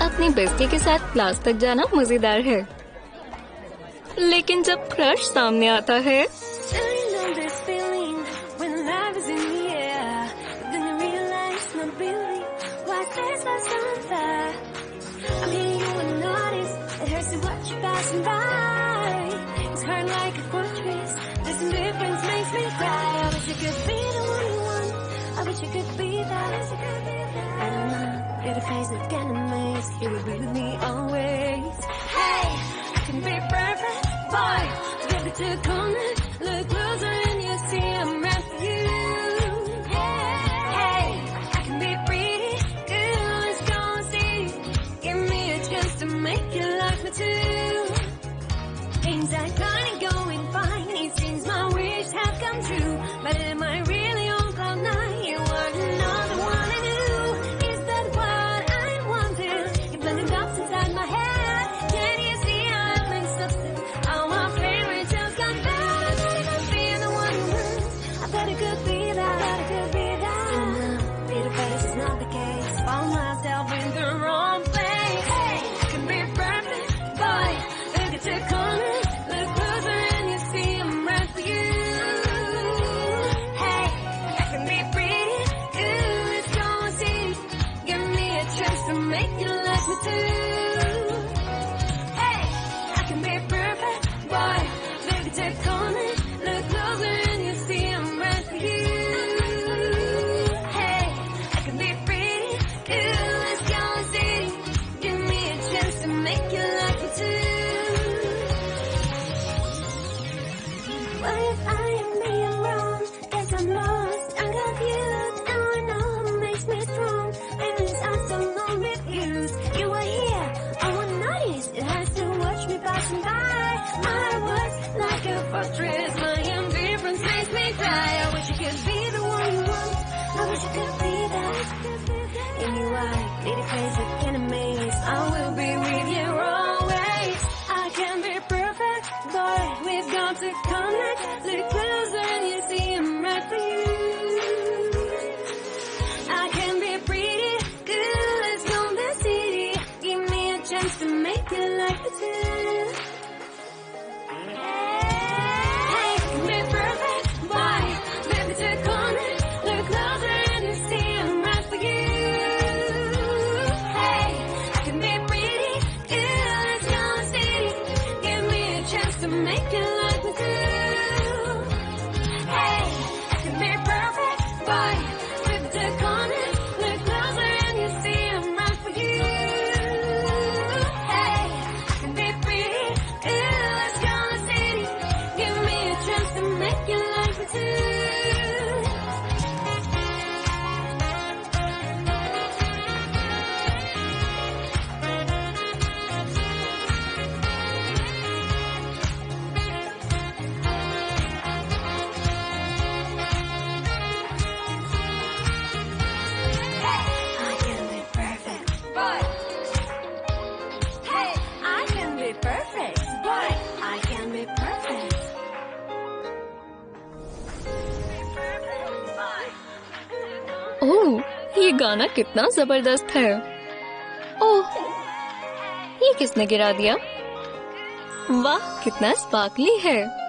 अपनी बेस्टी के साथ क्लास तक जाना मजेदार है, लेकिन जब क्रश सामने आता है Pretty face that can amaze. You will be with me always. Hey, I can be perfect, boy. Baby, to come in, look closer and you see I'm right for you. Hey, I can be pretty, good, let's go and see. Give me a chance to make you like me too. Things are kinda going fine. It seems my wish have come true, but am I really on cloud nine? You are not the one I knew. ओह, ये गाना कितना जबरदस्त है। ओह, ये किसने गिरा दिया? वाह, कितना स्पार्कली है।